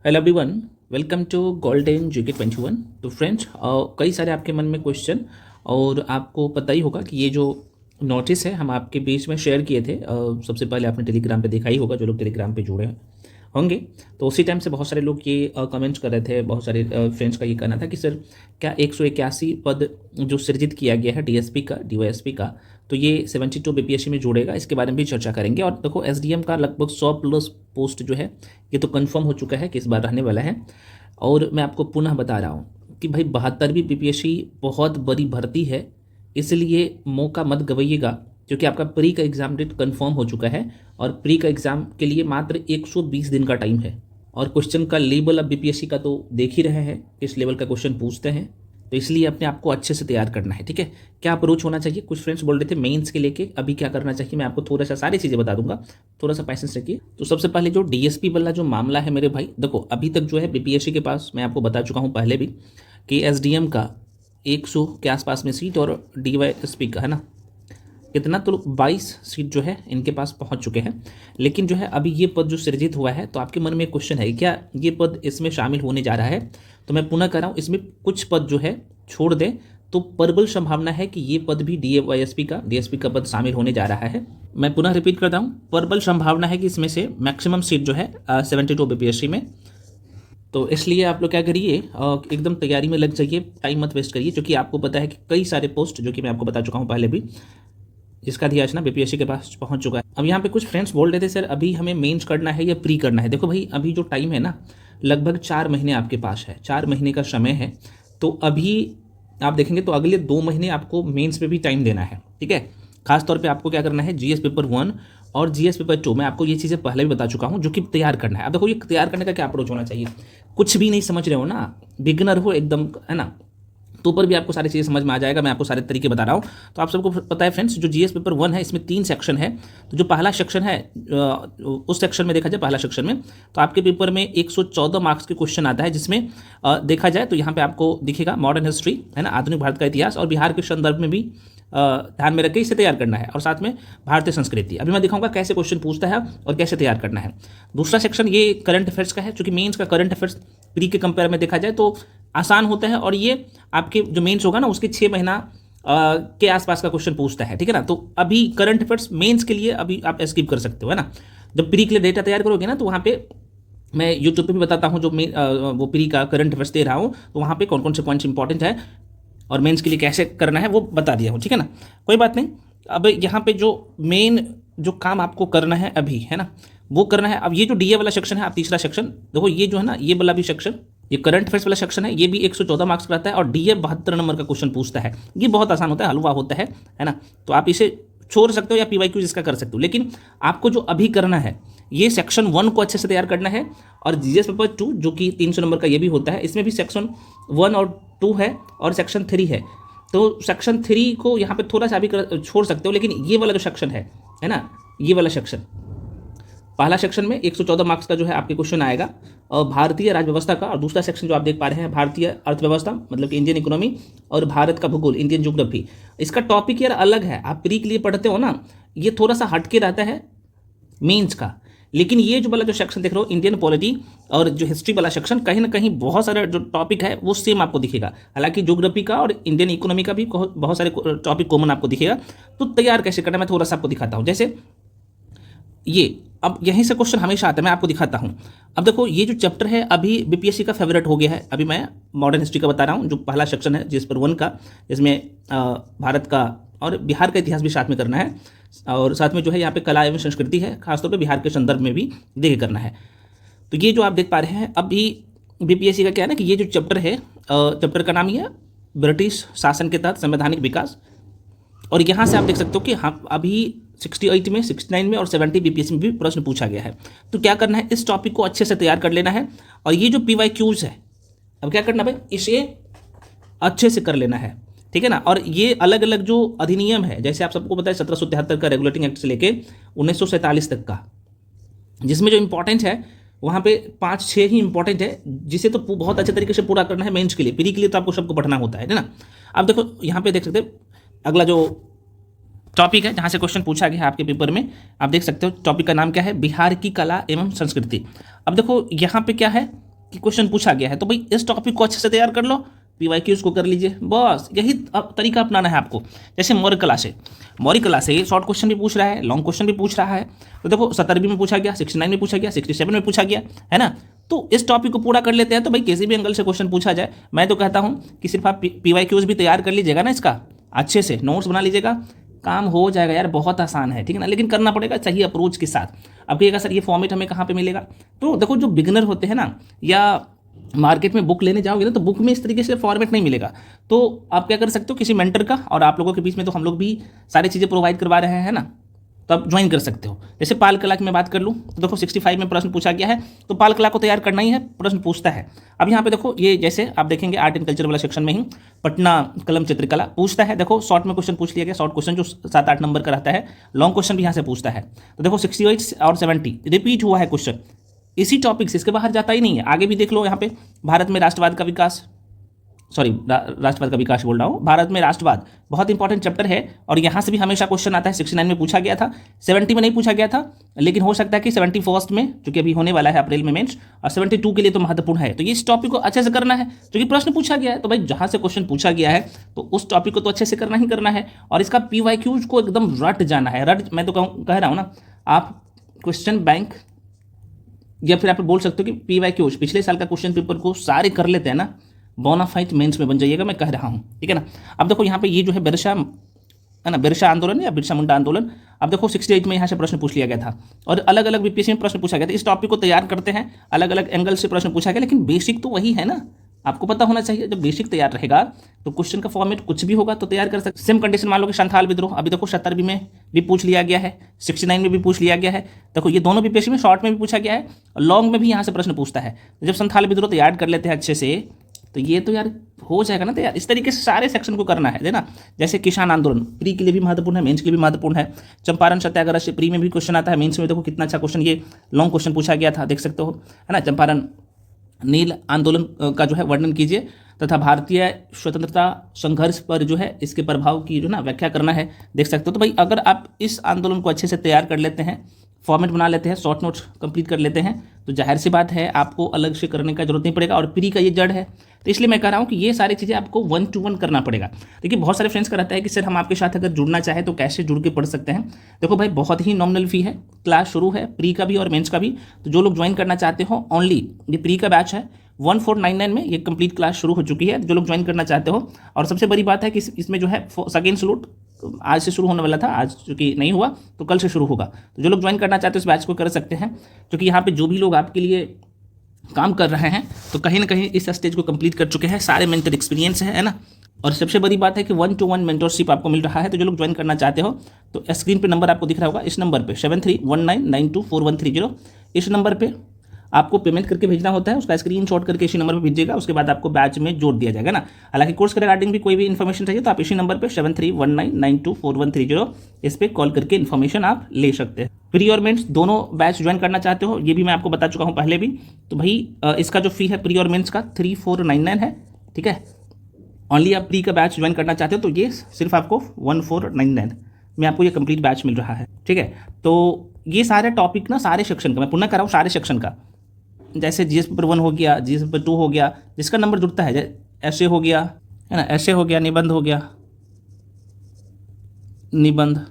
Hello everyone, welcome to Golden GK 21। तो friends, कई सारे आपके मन में क्वेश्चन और आपको पता ही होगा कि ये जो नोटिस है हम आपके बीच में शेयर किए थे। सबसे पहले आपने टेलीग्राम पे देखा ही होगा, जो लोग टेलीग्राम पे जुड़े होंगे। तो उसी टाइम से बहुत सारे लोग ये कमेंट्स कर रहे थे। बहुत सारे फ्रेंड्स का ये कहना था कि सर, क्या 181 पद जो सृजित किया गया है डीएसपी का, डीवाईएसपी का, तो ये 72 बीपीएससी में जुड़ेगा? इसके बारे में भी चर्चा करेंगे। और देखो, एसडीएम का लगभग 100 प्लस पोस्ट जो है ये तो कंफर्म हो चुका है कि इस बार रहने वाला है। और मैं आपको पुनः बता रहा हूँ कि भाई 72वीं बीपीएससी बहुत बड़ी भर्ती है, इसलिए मौका मत गवाइएगा, क्योंकि आपका प्री का एग्ज़ाम डेट कंफर्म हो चुका है और प्री का एग्ज़ाम के लिए मात्र 120 दिन का टाइम है। और क्वेश्चन का लेवल अब बीपीएससी का तो देख ही रहे हैं किस लेवल का क्वेश्चन पूछते हैं, तो इसलिए अपने आप को अच्छे से तैयार करना है। ठीक है, क्या अप्रोच होना चाहिए? कुछ फ्रेंड्स बोल रहे थे मेंस के लेके अभी क्या करना चाहिए, मैं आपको थोड़ा सा सारी चीज़ें बता दूंगा, थोड़ा सा पैसेंस रखिए। तो सबसे पहले जो डीएसपी वाला जो मामला है मेरे भाई, देखो अभी तक जो है बीपीएससी के पास, मैं आपको बता चुका हूँ पहले भी कि एसडीएम का 100 के आसपास में सीट और डीवाईएसपी का है ना कितना, तो 22 सीट जो है इनके पास पहुंच चुके हैं। लेकिन जो है अभी ये पद जो सृजित हुआ है, तो आपके मन में एक क्वेश्चन है, क्या ये पद इसमें शामिल होने जा रहा है? तो मैं पुनः कह रहा हूँ, इसमें कुछ पद जो है छोड़ दें तो प्रबल संभावना है कि ये पद भी डीवाईएसपी का, डीएसपी का पद शामिल होने जा रहा है। मैं पुनः रिपीट करता हूँ, प्रबल संभावना है कि इसमें से मैक्सिमम सीट जो है 72 बीपीएससी में। तो इसलिए आप लोग क्या करिए, एकदम तैयारी में लग जाइए, टाइम मत वेस्ट करिए, क्योंकि आपको पता है कि कई सारे पोस्ट जो कि मैं आपको बता चुका हूँ पहले भी, जिसका ध्यान बीपीएससी के पास पहुंच चुका है। अब यहाँ पे कुछ फ्रेंड्स बोल रहे थे सर अभी हमें मेंस करना है या प्री करना है। देखो भाई, अभी जो टाइम है ना, लगभग 4 महीने आपके पास है, 4 महीने का समय है। तो अभी आप देखेंगे तो अगले 2 महीने आपको मेंस पे भी टाइम देना है। ठीक है, खासतौर पे आपको क्या करना है, जीएस पेपर 1 और जीएस पेपर 2, मैं आपको ये चीज़ें पहले भी बता चुका हूँ जो कि तैयार करना है। अब देखो, ये तैयार करने का क्या अप्रोच होना चाहिए, कुछ भी नहीं समझ रहे हो ना, बिगिनर हो एकदम, है ना, तो पर भी आपको सारी चीज़ें समझ में आ जाएगा। मैं आपको सारे तरीके बता रहा हूँ। तो आप सबको पता है फ्रेंड्स, जो जीएस पेपर 1 है इसमें 3 सेक्शन है। तो जो पहला सेक्शन है, उस सेक्शन में देखा जाए, पहला सेक्शन में तो आपके पेपर में 114 मार्क्स के क्वेश्चन आता है, जिसमें देखा जाए तो यहाँ पे आपको दिखेगा मॉडर्न हिस्ट्री, है ना, आधुनिक भारत का इतिहास, और बिहार के संदर्भ में भी ध्यान में रख के इसे तैयार करना है, और साथ में भारतीय संस्कृति। अभी मैं दिखाऊंगा कैसे क्वेश्चन पूछता है और कैसे तैयार करना है। दूसरा सेक्शन ये करंट अफेयर्स का है, चूंकि मेंस का करंट अफेयर्स प्री के कंपेयर में देखा जाए तो आसान होता है, और ये आपके जो मेंस होगा ना उसके 6 महीना के आसपास का क्वेश्चन पूछता है। ठीक है ना, तो अभी करंट अफेयर्स मेंस के लिए अभी आप स्किप कर सकते हो, है ना। जब प्री के लिए डेटा तैयार करोगे ना, तो वहाँ पे मैं यूट्यूब पे भी बताता हूँ, जो वो प्री का करंट अफेयर्स दे रहा हूँ, तो वहाँ पे कौन कौन से पॉइंट्स इंपॉर्टेंट है और मेंस के लिए कैसे करना है वो बता दिया हूँ। ठीक है ना, कोई बात नहीं। अब यहाँ पे जो मेन जो काम आपको करना है अभी, है ना, वो करना है। अब ये जो डीए वाला सेक्शन है, आप तीसरा सेक्शन देखो, ये जो है ना, ये वाला भी सेक्शन, ये करंट अफेयर्स वाला सेक्शन है, ये भी 114 मार्क्स का रहता है, और डीए 72 नंबर का क्वेश्चन पूछता है। ये बहुत आसान होता है, हलवा होता है ना। तो आप इसे छोड़ सकते हो या पीवाईक्यू जिसका कर सकते हो, लेकिन आपको जो अभी करना है, ये सेक्शन 1 को अच्छे से तैयार करना है, और जीएस पेपर 2 जो कि 300 नंबर का ये भी होता है, इसमें भी सेक्शन 1 और 2 है और सेक्शन 3 है। तो सेक्शन 3 को यहाँ पे थोड़ा सा अभी छोड़ सकते हो, लेकिन ये वाला जो सेक्शन है ना, ये वाला सेक्शन, पहला सेक्शन में 114 मार्क्स का जो है आपके क्वेश्चन आएगा भारतीय राज्य व्यवस्था का, और दूसरा सेक्शन जो आप देख पा रहे हैं भारतीय अर्थव्यवस्था, मतलब कि इंडियन इकोनॉमी, और भारत का भूगोल, इंडियन ज्योग्राफी। इसका टॉपिक यार अलग है, आप प्री के लिए पढ़ते हो ना, ये थोड़ा सा हटके रहता है मेंस का। लेकिन ये जो वाला जो सेक्शन देख रहे हो, इंडियन पॉलिटी और जो हिस्ट्री वाला सेक्शन, कहीं ना कहीं बहुत सारे जो टॉपिक है वो सेम आपको दिखेगा। हालांकि ज्योग्राफी का और इंडियन इकोनॉमी का भी बहुत सारे टॉपिक कॉमन आपको दिखेगा। तो तैयार कैसे करना, मैं थोड़ा सा आपको दिखाता हूँ। जैसे ये, अब यहीं से क्वेश्चन हमेशा आता है, मैं आपको दिखाता हूँ। अब देखो, ये जो चैप्टर है अभी बीपीएससी का फेवरेट हो गया है। अभी मैं मॉडर्न हिस्ट्री का बता रहा हूँ, जो पहला सेक्शन है जिस पर 1 का, जिसमें भारत का और बिहार का इतिहास भी साथ में करना है, और साथ में जो है यहाँ पे कला एवं संस्कृति है, खासतौर पे बिहार के संदर्भ में भी देख करना है। तो ये जो आप देख पा रहे हैं, अभी बीपीएससी का क्या है ना, कि ये जो चैप्टर है, चैप्टर का नाम ही है ब्रिटिश शासन के तहत संवैधानिक विकास, और यहाँ से आप देख सकते हो कि हाँ, अभी 68 में, 69 में और 70 बीपीएससी में भी प्रश्न पूछा गया है। तो क्या करना है, इस टॉपिक को अच्छे से तैयार कर लेना है, और ये जो पीवाईक्यूज है, अब क्या करना भाई, इसे अच्छे से कर लेना है। ठीक है ना, और ये अलग अलग जो अधिनियम है, जैसे आप सबको पता है 1773 का रेगुलेटिंग एक्ट से लेके 1947 तक का, जिसमें जो इंपॉर्टेंट है वहाँ पे 5-6 ही इंपॉर्टेंट है, जिसे तो बहुत अच्छे तरीके से पूरा करना है मेंस के लिए। प्री के लिए तो आपको सबको पढ़ना होता है ना। अब देखो यहाँ पे देख सकते हैं, अगला जो टॉपिक है जहाँ से क्वेश्चन पूछा गया है आपके पेपर में, आप देख सकते हो टॉपिक का नाम क्या है, बिहार की कला एवं संस्कृति। अब देखो यहाँ पे क्या है, कि क्वेश्चन पूछा गया है, तो भाई इस टॉपिक को अच्छे से तैयार कर लो, पीवाईक्यूज को कर लीजिए, बस यही तरीका अपनाना है आपको। जैसे मौर्य कला से शॉर्ट क्वेश्चन भी पूछ रहा है, लॉन्ग क्वेश्चन भी पूछ रहा है। तो देखो 70 में पूछा गया, 69 में पूछा गया, 67 में पूछा गया, है ना। तो इस टॉपिक को पूरा कर लेते हैं तो भाई किसी भी एंगल से क्वेश्चन पूछा जाए, मैं तो कहता हूँ कि सिर्फ आप पीवाईक्यूज भी तैयार कर लीजिएगा ना, इसका अच्छे से नोट्स बना लीजिएगा, काम हो जाएगा यार, बहुत आसान है, ठीक है ना। लेकिन करना पड़ेगा सही अप्रोच के साथ। अब कहिएगा सर ये फॉर्मेट हमें कहाँ पे मिलेगा, तो देखो जो बिगिनर होते हैं ना, या मार्केट में बुक लेने जाओगे ना, तो बुक में इस तरीके से फॉर्मेट नहीं मिलेगा। तो आप क्या कर सकते हो, किसी मेंटर का, और आप लोगों के बीच में तो हम लोग भी सारी चीज़ें प्रोवाइड करवा रहे हैं ना, तो आप ज्वाइन कर सकते हो। जैसे पाल कला की मैं बात कर लूँ तो देखो 65 में प्रश्न पूछा गया है, तो पाल कला को तैयार करना ही है, प्रश्न पूछता है। अब यहाँ पे देखो ये जैसे आप देखेंगे आर्ट एंड कल्चर वाला सेक्शन में ही पटना कलम चित्रकला पूछता है, देखो शॉर्ट में क्वेश्चन पूछ लिया गया, शॉर्ट क्वेश्चन जो 7-8 नंबर का रहता है, लॉन्ग क्वेश्चन भी यहाँ से पूछता है। तो देखो 68 और 70 रिपीट हुआ है क्वेश्चन इसी टॉपिक से, इसके बाहर जाता ही नहीं है। आगे भी देख लो, यहाँ पे भारत में राष्ट्रवाद का विकास, राष्ट्रवाद का विकास बोल रहा हूँ, भारत में राष्ट्रवाद बहुत इंपॉर्टेंट चैप्टर है, और यहाँ से भी हमेशा क्वेश्चन आता है। 69 में पूछा गया था, 70 में नहीं पूछा गया था, लेकिन हो सकता है कि 71 में, चूंकि अभी होने वाला है अप्रैल में मेंस, और 72 के लिए तो महत्वपूर्ण है। तो ये इस टॉपिक को अच्छे से करना है, क्योंकि प्रश्न पूछा गया है, तो भाई जहाँ से क्वेश्चन पूछा गया है तो उस टॉपिक को तो अच्छे से करना ही करना है, और इसका पीवाईक्यूज को एकदम रट जाना है। मैं तो कह रहा हूँ ना, आप क्वेश्चन बैंक, या फिर आप बोल सकते हो कि पीवाईक्यूज पिछले साल का क्वेश्चन पेपर को सारे कर लेते हैं ना, बोनाफाइड मेंस में बन जाइएगा, मैं कह रहा हूँ, ठीक है ना। अब देखो यहाँ पे ये जो है बिरसा, है ना, बिरसा आंदोलन या बिरसा मुंडा आंदोलन, अब देखो 68 में यहाँ से प्रश्न पूछ लिया गया था, और अलग अलग बीपीएससी में प्रश्न पूछा गया था। इस टॉपिक को तैयार करते हैं, अलग अलग एंगल से प्रश्न पूछा गया, लेकिन बेसिक तो वही है ना, आपको पता होना चाहिए। जब बेसिक तैयार रहेगा तो क्वेश्चन का फॉर्मेट कुछ भी होगा तो तैयार कर सकते। सेम कंडीशन मान लो कि संथाल विद्रोह, अभी देखो 70 में भी पूछ लिया गया है, 69 में भी पूछ लिया गया है। देखो ये दोनों बीपीएससी में शॉर्ट में भी पूछा गया है, और लॉन्ग में भी यहाँ से प्रश्न पूछता है। जब संथाल विद्रोह तैयार कर लेते हैं अच्छे से, तो ये तो यार हो जाएगा ना तैयार। इस तरीके से सारे सेक्शन को करना है ना। जैसे किसान आंदोलन प्री के लिए भी महत्वपूर्ण है, मेंस के लिए भी महत्वपूर्ण है। चंपारण सत्याग्रह से प्री में भी क्वेश्चन आता है, मेंस में देखो कितना अच्छा क्वेश्चन, ये लॉन्ग क्वेश्चन पूछा गया था, देख सकते हो, है ना। चंपारण नील आंदोलन का जो है वर्णन कीजिए, तथा भारतीय स्वतंत्रता संघर्ष पर जो है इसके प्रभाव की जो ना व्याख्या करना है, देख सकते हो। तो भाई अगर आप इस आंदोलन को अच्छे से तैयार कर लेते हैं, फॉर्मेट बना लेते हैं, शॉर्ट नोट्स कंप्लीट कर लेते हैं, तो जाहिर सी बात है आपको अलग से करने का जरूरत नहीं पड़ेगा, और प्री का ये जड़ है। तो इसलिए मैं कह रहा हूँ कि ये सारी चीज़ें आपको 1 to 1 करना पड़ेगा। देखिए बहुत सारे फ्रेंड्स का रहता है कि सर हम आपके साथ अगर जुड़ना चाहें तो कैसे जुड़ के पढ़ सकते हैं। देखो भाई बहुत ही नॉमिनल फी है, क्लास शुरू है प्री का भी और मेंस का भी। तो जो लोग ज्वाइन करना चाहते हो, ओनली ये प्री का बैच है 1499 में, ये कंप्लीट क्लास शुरू हो चुकी है, जो लोग ज्वाइन करना चाहते हो। और सबसे बड़ी बात है कि इसमें जो है सेकेंड स्लॉट आज से शुरू होने वाला था, आज चूंकि नहीं हुआ तो कल से शुरू होगा। तो जो लोग ज्वाइन करना चाहते हो इस बैच को कर सकते हैं, क्योंकि यहाँ पे जो भी लोग आपके लिए काम कर रहे हैं तो कहीं ना कहीं इस स्टेज को कंप्लीट कर चुके हैं, सारे मेंटर एक्सपीरियंस है ना। और सबसे बड़ी बात है कि 1 to 1 मेंटरशिप आपको मिल रहा है। तो जो लोग ज्वाइन करना चाहते हो तो स्क्रीन पे नंबर आपको दिख रहा होगा, इस नंबर पे 7319924130, इस नंबर पे आपको पेमेंट करके भेजना होता है, उसका स्क्रीनशॉट करके इसी नंबर पर भेजिएगा, उसके बाद आपको बैच में जोड़ दिया जाएगा ना। हालांकि कोर्स के रिगार्डिंग भी कोई भी इन्फॉर्मेशन चाहिए तो आप इसी नंबर पे 7319924130 इस पर कॉल करके इन्फॉर्मेशन आप ले सकते हैं। प्री और मेंस दोनों बैच ज्वाइन करना चाहते हो, ये भी मैं आपको बता चुका हूँ पहले भी। तो भाई इसका जो फी है प्री और मेंस का 3499 है, ठीक है। ओनली आप प्री का बैच ज्वाइन करना चाहते हो तो ये सिर्फ आपको 1499 में आपको ये कंप्लीट बैच मिल रहा है, ठीक है। तो ये सारे टॉपिक ना, सारे सेक्शन का मैं पुनः कर रहा हूँ, सारे सेक्शन का, जैसे जीएस पेपर 1 हो गया, जीएस पेपर 2 हो गया, जिसका नंबर जुड़ता है, ऐसे हो गया, है ना, ऐसे हो गया, निबंध हो गया, निबंध।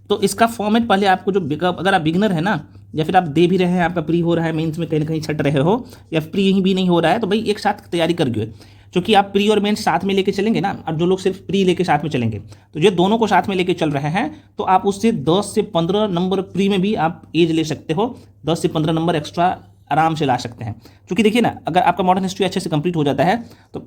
तो इसका फॉर्मेट पहले आपको जो अगर आप बिगनर है ना, या फिर आप दे भी रहे हैं, आपका प्री हो रहा है, मेंस में कहीं ना कहीं छट रहे हो, या प्री भी नहीं हो रहा है, तो भाई एक साथ तैयारी करके, क्योंकि आप प्री और मेंस साथ में लेके चलेंगे ना। अब जो लोग सिर्फ प्री लेके साथ में चलेंगे, तो ये दोनों को साथ में लेके चल रहे हैं, तो आप उससे 10 से 15 नंबर प्री में भी आप एज ले सकते हो, 10 से 15 नंबर एक्स्ट्रा आराम से ला सकते हैं। क्योंकि देखिए ना, अगर आपका मॉडर्न हिस्ट्री अच्छे से कंप्लीट हो जाता है तो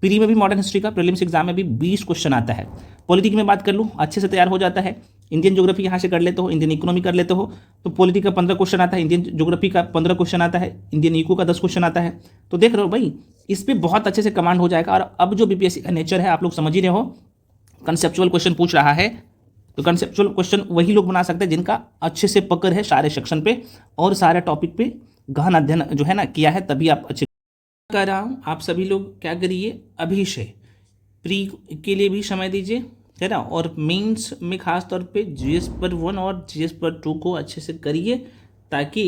प्री में भी मॉडर्न हिस्ट्री का प्रीलिम्स एग्जाम में भी 20 क्वेश्चन आता है। पॉलिटिक में बात कर लूँ, अच्छे से तैयार हो जाता है। इंडियन ज्योग्राफी यहाँ से कर लेते हो, इंडियन इकोनॉमी कर लेते हो, तो पॉलिटिक का 15 क्वेश्चन आता है, इंडियन ज्योग्राफी का 15 क्वेश्चन आता है, इंडियन इको का 10 क्वेश्चन आता है। तो देख रहे हो भाई, इस पर बहुत अच्छे से कमांड हो जाएगा। और अब जो बीपीएससी का नेचर है आप लोग समझ ही रहे हो, कंसेप्चुअल क्वेश्चन पूछ रहा है, तो कंसेप्चुअल क्वेश्चन वही लोग बना सकते हैं जिनका अच्छे से पकड़ है सारे सेक्शन पे और सारे टॉपिक पे गहन अध्ययन जो है ना किया है, तभी आप अच्छे कर रहा हूँ। आप सभी लोग क्या करिए, अभी से प्री के लिए भी समय दीजिए, है ना, और मेंस में खास तौर पे जीएस पर 1 और जीएस पर 2 को अच्छे से करिए, ताकि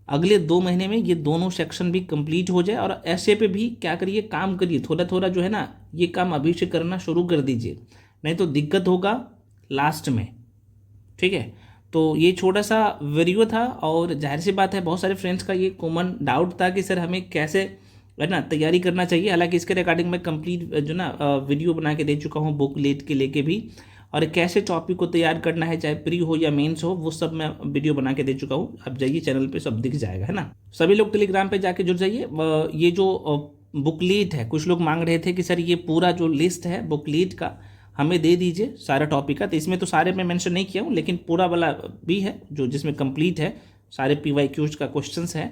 अगले 2 महीने में ये दोनों सेक्शन भी कंप्लीट हो जाए, और ऐसे पे भी क्या करिए, काम करिए थोड़ा थोड़ा जो है ना, ये काम अभी से करना शुरू कर दीजिए, नहीं तो दिक्कत होगा लास्ट में। ठीक है, तो ये छोटा सा वीडियो था, और जाहिर सी बात है बहुत सारे फ्रेंड्स का ये कॉमन डाउट था कि सर हमें कैसे है ना तैयारी करना चाहिए। हालांकि इसके रिगार्डिंग मैं कंप्लीट जो ना वीडियो बना के दे चुका हूँ, बुक लेट के लेके भी, और कैसे टॉपिक को तैयार करना है, चाहे प्री हो या मेंस हो, वो सब मैं वीडियो बना के दे चुका हूँ। आप जाइए चैनल पे सब दिख जाएगा, है ना। सभी लोग टेलीग्राम पे जाके जुड़ जाइए। ये जो बुकलेट है, कुछ लोग मांग रहे थे कि सर ये पूरा जो लिस्ट है बुकलेट का हमें दे दीजिए सारा टॉपिक का, तो इसमें तो सारे मैं मेंशन नहीं किया हूँ, लेकिन पूरा वाला भी है जो जिसमें कंप्लीट है, सारे PYQs का क्वेश्चंस है।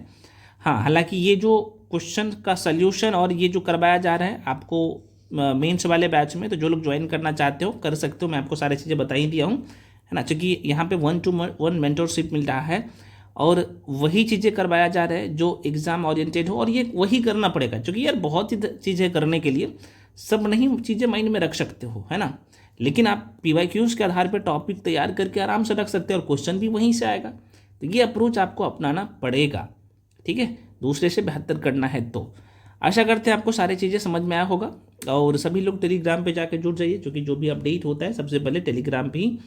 हाँ, हालांकि ये जो क्वेश्चन का सल्यूशन और ये जो करवाया जा रहा है आपको मेंस वाले बैच में, तो जो लोग ज्वाइन करना चाहते हो कर सकते हो, मैं आपको सारी चीज़ें बता ही दिया हूँ, है ना। क्योंकि यहाँ पे 1-to-1 मेंटरशिप मिल रहा है, और वही चीज़ें करवाया जा रहा है जो एग्ज़ाम ओरिएंटेड हो, और ये वही करना पड़ेगा, क्योंकि यार बहुत ही चीज़ें करने के लिए सब नहीं चीज़ें माइंड में रख सकते हो, है ना। लेकिन आप PYQs के आधार पर टॉपिक तैयार करके आराम से रख सकते हो, और क्वेश्चन भी वहीं से आएगा। तो ये अप्रोच आपको अपनाना पड़ेगा, ठीक है, दूसरे से बेहतर करना है। तो आशा करते हैं आपको सारी चीज़ें समझ में आया होगा, और सभी लोग टेलीग्राम पे जाके जुड़ जाइए, क्योंकि जो भी अपडेट होता है सबसे पहले टेलीग्राम पे ही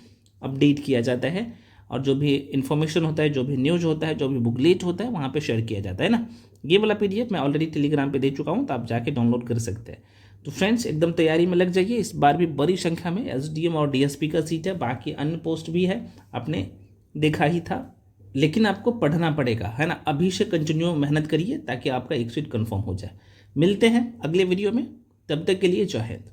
अपडेट किया जाता है, और जो भी इन्फॉर्मेशन होता है, जो भी न्यूज़ होता है, जो भी बुकलेट होता है, वहाँ पे शेयर किया जाता है ना। ये वाला PDF मैं ऑलरेडी टेलीग्राम पे दे चुका हूँ, तो आप जाके डाउनलोड कर सकते हैं। तो फ्रेंड्स एकदम तैयारी में लग जाइए, इस बार भी बड़ी संख्या में SDM और DSP का सीट है, बाकी अन्य पोस्ट भी है, आपने देखा ही था, लेकिन आपको पढ़ना पड़ेगा, है ना। अभी से कंटिन्यू मेहनत करिए ताकि आपका एक सीट कन्फर्म हो जाए। मिलते हैं अगले वीडियो में, तब तक के लिए जय हिंद।